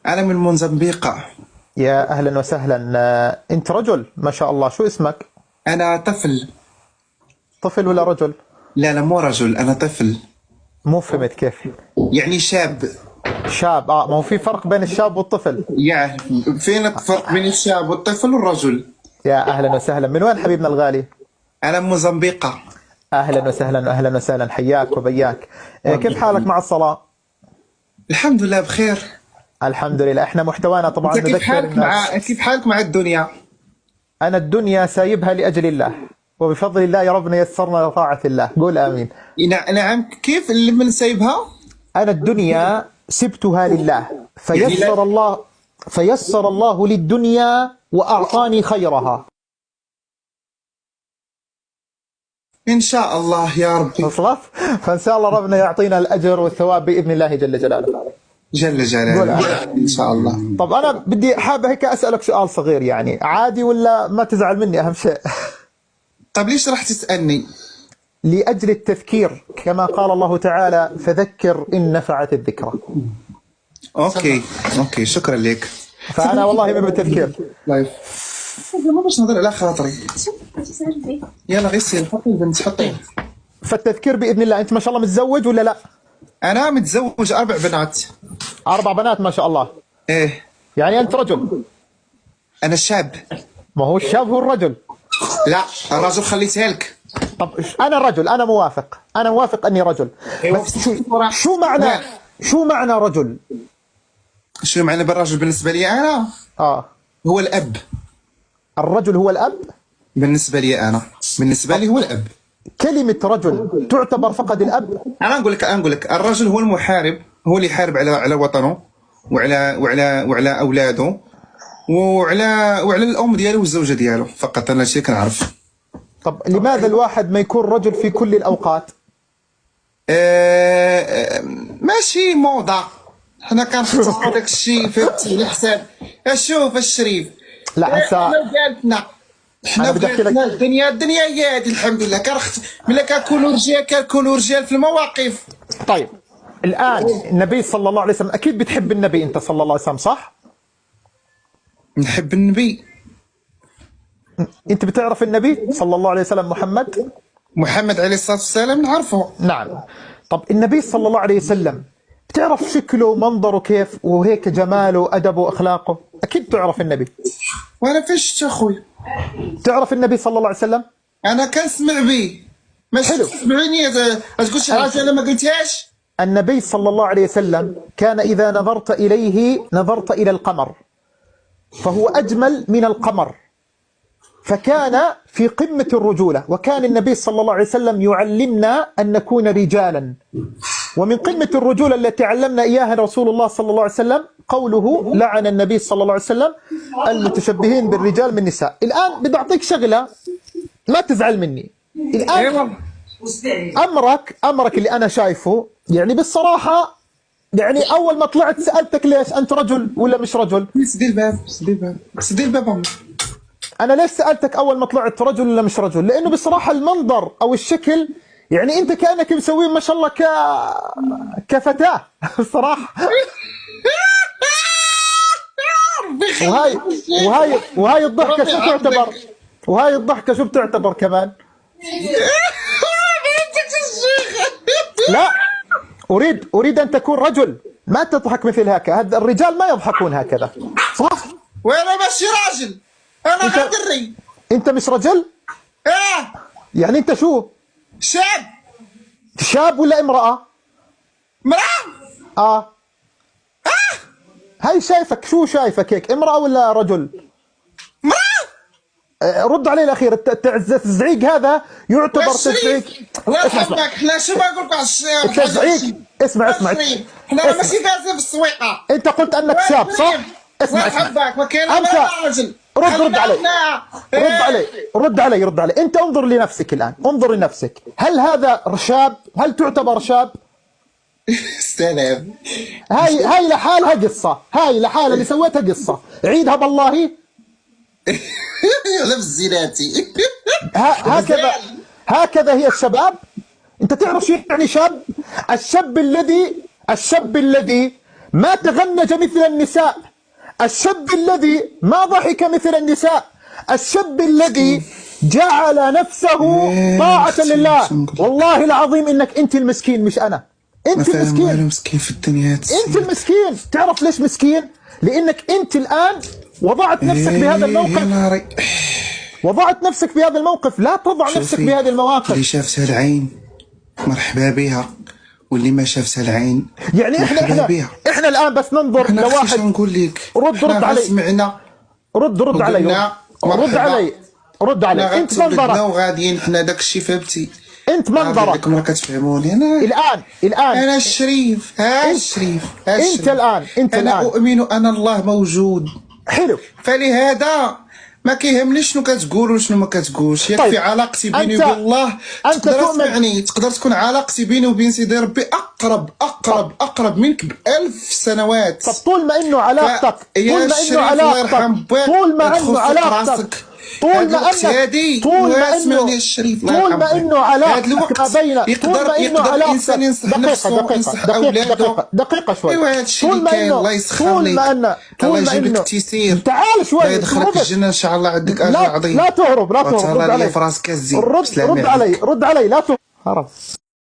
أنا من موزمبيق. يا أهلا وسهلا. أنت رجل ما شاء الله، شو اسمك؟ أنا طفل. طفل ولا رجل؟ لا لا، مو رجل، أنا طفل. مو فهمت كيف؟ يعني شاب. شاب. ما هو في فرق بين الشاب والطفل. يعني فين الفرق بين الشاب والطفل والرجل؟ يا أهلا وسهلا. من وين حبيبنا الغالي؟ أنا من موزمبيق. أهلا وسهلا أهلا وسهلا، حياك وبياك. كيف حالك مع الصلاة؟ الحمد لله بخير. الحمد لله. احنا محتوانا طبعا أنت نذكر الناس. كيف حالك مع الدنيا؟ أنا الدنيا سايبها لأجل الله، وبفضل الله يا ربنا يسرنا لطاعة الله. قول آمين. نعم. كيف اللي من سايبها؟ أنا الدنيا سبتها لله، فيسر الله للدنيا وأعطاني خيرها. إن شاء الله يا ربي. وصلت؟ فإن شاء الله ربنا يعطينا الأجر والثواب بإذن الله جل جلاله. جل جلاله إن شاء الله. طب أنا بدي حابة هيك أسألك سؤال صغير، يعني عادي ولا ما تزعل مني؟ أهم شيء. طب ليش راح تسألني؟ لأجل التذكير، كما قال الله تعالى: فذكر إن نفعت الذكرى. أوكي شكرا لك. فأنا والله من التذكير. لايف ما باش نهضر على خاطري. يلا غسل، حطي البنت حطي. فالتذكير بإذن الله. أنت ما شاء الله متزوج ولا لا؟ أنا متزوج 4 بنات. 4 بنات ما شاء الله. إيه. يعني أنت رجل؟ أنا شاب. ما هو الشاب هو الرجل. لا، الرجل خليتها لك. طب أنا رجل، أنا موافق أني رجل. بس شو معنى رجل؟ شو معنى بالرجل بالنسبة لي أنا؟ هو الأب. الرجل هو الأب؟ بالنسبة لي أنا، بالنسبة لي هو الأب. كلمة رجل تعتبر فقط الأب؟ أنا أقول لك الرجل هو المحارب، هو اللي يحارب على وطنه وعلى أولاده وعلى الأم ديالو والزوجة ديالو، فقط أنا هادشي كنعرف. طب لماذا الواحد ما يكون رجل في كل الأوقات؟ ماشي موضة، حنا كنختاروا داك الشيء فهمتي على حساب. شوف الشريف، لا هسا قالتنا حنا بغينا الدنيا هي هادي الحمد لله. ملي كنكونوا رجال في المواقف. طيب الآن النبي صلى الله عليه وسلم، أكيد بتحب النبي أنت صلى الله عليه وسلم، صح؟ نحب النبي. أنت بتعرف النبي صلى الله عليه وسلم محمد عليه الصلاة والسلام نعرفه. نعم. طب النبي صلى الله عليه وسلم بتعرف شكله ومنظره كيف وهيك، جماله وأدبه وأخلاقه؟ أكيد تعرف النبي. وأنا فين شفت أخوي؟ تعرف النبي صلى الله عليه وسلم؟ أنا كنسمع به. ماشي حلو. تسمعيني تقول شي حاجة أنا ما قلتهاش. النبي صلى الله عليه وسلم كان إذا نظرت إليه نظرت إلى القمر، فهو أجمل من القمر، فكان في قمة الرجولة. وكان النبي صلى الله عليه وسلم يعلمنا أن نكون رجالا، ومن قمة الرجولة التي علمنا إياها رسول الله صلى الله عليه وسلم قوله: لعن النبي صلى الله عليه وسلم المتشبهين بالرجال من النساء. الآن بدي أعطيك شغلة، ما تزعل مني. الآن أمرك اللي أنا شايفه، يعني بالصراحة، يعني أول ما طلعت سألتك ليش أنت رجل ولا مش رجل؟ سدي الباب. أنا ليش سألتك أول ما طلعت رجل ولا مش رجل؟ لأنه بصراحة المنظر أو الشكل، يعني أنت كأنك مسوي ما شاء الله كفتاة الصراحة. وهاي الضحكة شو تعتبر؟ وهاي الضحكة شو بتعتبر كمان؟ لا، أريد أن تكون رجل، ما تضحك مثل هكذا. الرجال ما يضحكون هكذا، صح؟ وأنا ماشي راجل، أنا غدري. أنت مش رجل؟ يعني أنت شو؟ شاب ولا امرأة؟ امرأة. هاي شايفك، شو شايفك هيك، امرأة ولا رجل؟ امرأة. رد علي الأخير. التزعيق هذا يعتبر تزعيق. الله يحفظك، حنا شو بنقول لك على التزعيق. اسمع حنا ماشي دازين في السويقة. أنت قلت أنك شاب، صح؟ اسمع ما كاين راجل. رد علي. أنت انظر لنفسك الآن، انظر لنفسك. هل هذا شاب؟ هل تعتبر شاب؟ استلم. هاي لحالها قصة، هاي لحالها اللي سويتها قصة. عيدها بالله. لبس زيناتي. هكذا هي الشباب. أنت تعرف شو يعني شاب؟ الشاب الذي ما تغنج مثل النساء، الشاب الذي ما ضحك مثل النساء، الشاب الذي جعل نفسه طاعة لله. والله العظيم إنك أنت المسكين مش أنا، أنت المسكين. مسكين في الدنيا، أنت المسكين. تعرف ليش مسكين؟ لأنك أنت الآن وضعت نفسك بهذا الموقف. وضعت نفسك في هذا الموقف. لا تضع نفسك بهذه المواقف. اللي شافتها العين مرحبا بها، واللي ما شافتها العين يعني احنا الان بس ننظر لواحد. نقول لك رد علي. سمعنا رد علي. رد علي. انت منظرك وغاديين حنا داك الشيء فهمتي. انت منظرك ما كتفهموني. انا الان انا الشريف. الشريف. انت الان انا اؤمن ان الله موجود. حلو. فلهذا ما كيهمنيش شنو كتقول وشنو ما كتقولش. يكفي طيب. علاقتي بيني وبين الله. تقدر تكون علاقتي بيني وبين سيدي ربي اقرب منك ب1000 سنوات. طب طول ما انه علاقتك الانسان ينصح نفسه وينصح اولاده. دقيقة شوي. ايوا هادشي اللي كاين. الله يسخر لك، الله يجيب لك التيسير. تعال شوي. الله يدخلك الجنة ان شاء الله. عندك اجر عظيم. لا تهرب. رد علي. رد علي. لا تهرب.